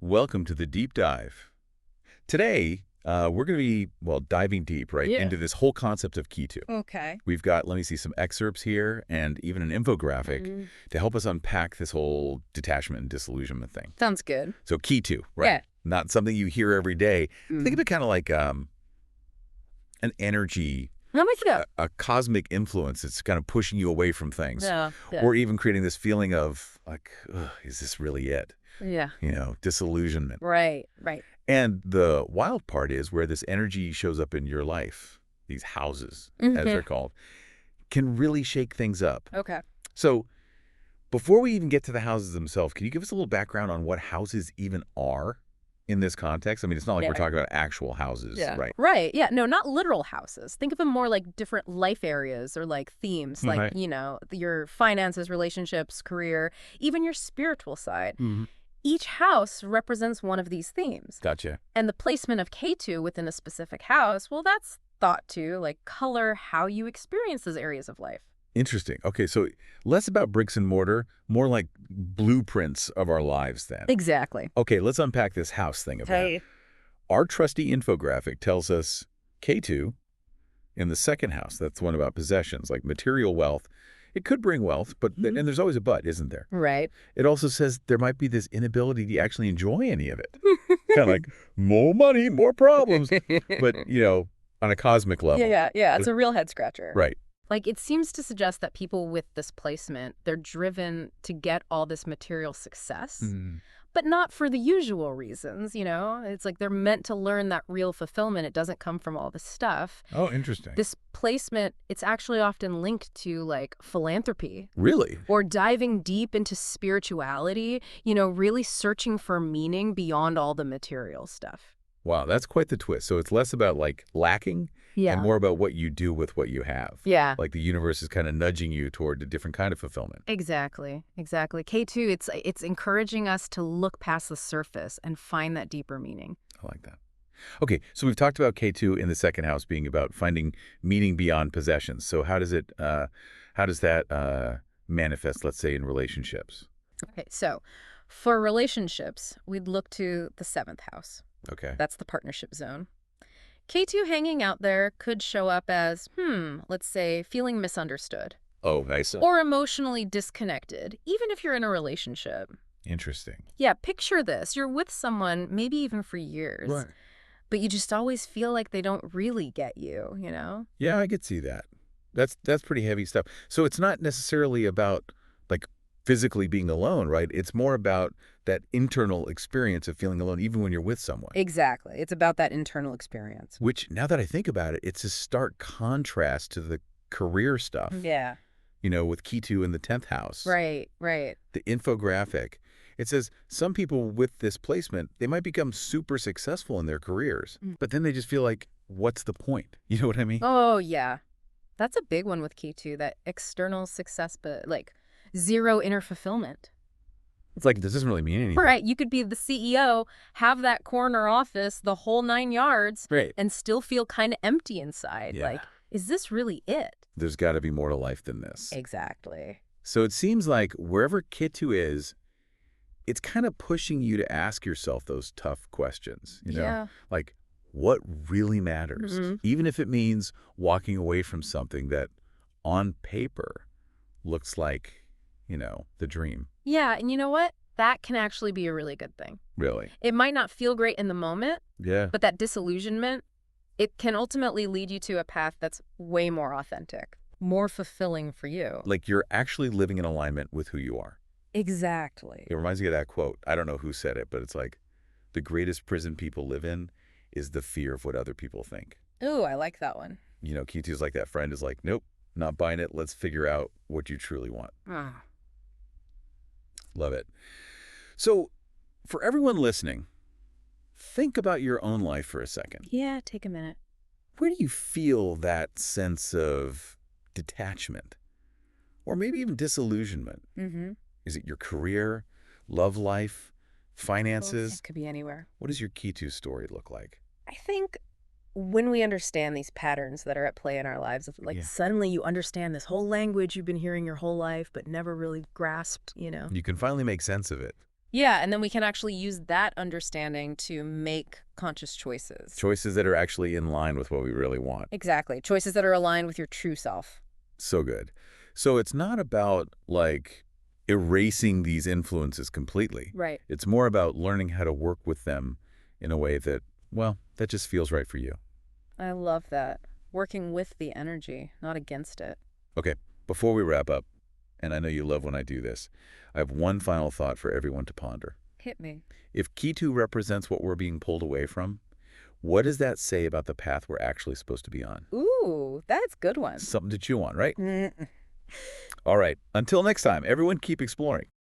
Welcome to the deep dive. Today, we're going to be, well, diving deep, right, Yeah. into this whole concept of Ketu. Okay. We've got, let me see, some excerpts here and even an infographic to help us unpack this whole detachment and disillusionment thing. Sounds good. So Ketu, right? Yeah. Not something you hear every day. Think of it kind of like an energy, I'll make it up. a cosmic influence that's kind of pushing you away from things. Yeah. Or even creating this feeling of, like, ugh, is this really it? Yeah. Disillusionment. Right. And the wild part is where this energy shows up in your life, these houses, as they're called, can really shake things up. Okay. So before we even get to the houses themselves, can you give us a little background on what houses even are in this context? I mean, it's not like we're talking about actual houses, right? Right. Yeah. No, not literal houses. Think of them more like different life areas or like themes, like, Right. Your finances, relationships, career, even your spiritual side. Mm-hmm. Each house represents one of these themes. Gotcha. And the placement of Ketu within a specific house, well, that's thought to like color how you experience those areas of life. Interesting. Okay, so less about bricks and mortar, more like blueprints of our lives then. Exactly. Okay, let's unpack this house thing a bit. Our trusty infographic tells us Ketu in the second house, that's the one about possessions, like material wealth. It could bring wealth, but and there's always a but, isn't there? Right. It also says there might be this inability to actually enjoy any of it. Kind of like, more money, more problems. But, on a cosmic level. Yeah. It's a real head scratcher. Right. Like, it seems to suggest that people with this placement, they're driven to get all this material success, but not for the usual reasons, It's like they're meant to learn that real fulfillment. It doesn't come from all this stuff. Oh, interesting. This placement, it's actually often linked to, like, philanthropy. Really? Or diving deep into spirituality, really searching for meaning beyond all the material stuff. Wow, that's quite the twist. So it's less about, like, lacking and more about what you do with what you have. Yeah. Like the universe is kind of nudging you toward a different kind of fulfillment. Exactly. Ketu, it's encouraging us to look past the surface and find that deeper meaning. I like that. Okay, so we've talked about Ketu in the second house being about finding meaning beyond possessions. So how does that manifest, let's say, in relationships? Okay, so for relationships, we'd look to the seventh house. Okay. That's the partnership zone. Ketu hanging out there could show up as, let's say, feeling misunderstood. Oh, I see. Or emotionally disconnected, even if you're in a relationship. Interesting. Yeah, picture this. You're with someone, maybe even for years. Right. But you just always feel like they don't really get you, Yeah, I could see that. That's pretty heavy stuff. So it's not necessarily about, like, physically being alone, right? It's more about that internal experience of feeling alone even when you're with someone. Exactly. It's about that internal experience. Which, now that I think about it, it's a stark contrast to the career stuff. Yeah. With Ketu in the 10th house. Right. The infographic. It says some people with this placement, they might become super successful in their careers, but then they just feel like, what's the point? You know what I mean? Oh, yeah. That's a big one with Ketu, that external success, but like zero inner fulfillment. It's like, this doesn't really mean anything. Right. You could be the CEO, have that corner office, the whole 9 yards, Right. and still feel kind of empty inside. Yeah. Like, is this really it? There's got to be more to life than this. Exactly. So it seems like wherever Ketu is, it's kind of pushing you to ask yourself those tough questions, Yeah. Like, what really matters? Even if it means walking away from something that on paper looks like, the dream. Yeah, and you know what? That can actually be a really good thing. Really? It might not feel great in the moment, Yeah. but that disillusionment, it can ultimately lead you to a path that's way more authentic, more fulfilling for you. Like you're actually living in alignment with who you are. Exactly. It reminds me of that quote. I don't know who said it, but it's like, the greatest prison people live in is the fear of what other people think. Ooh, I like that one. Ketu's like that friend is like, nope, not buying it. Let's figure out what you truly want. Love it. So for everyone listening, think about your own life for a second. Yeah, take a minute. Where do you feel that sense of detachment? Or maybe even disillusionment? Is it your career, love life, finances? It could be anywhere. What does your Ketu story look like? I think when we understand these patterns that are at play in our lives, suddenly you understand this whole language you've been hearing your whole life but never really grasped, You can finally make sense of it. Yeah, and then we can actually use that understanding to make conscious choices. Choices that are actually in line with what we really want. Exactly. Choices that are aligned with your true self. So good. So it's not about, like, erasing these influences completely. Right. It's more about learning how to work with them in a way that, well, that just feels right for you. I love that. Working with the energy, not against it. Okay, before we wrap up, and I know you love when I do this, I have one final thought for everyone to ponder. Hit me. If Ketu represents what we're being pulled away from, what does that say about the path we're actually supposed to be on? Ooh, that's a good one. Something to chew on, right? All right, until next time, everyone keep exploring.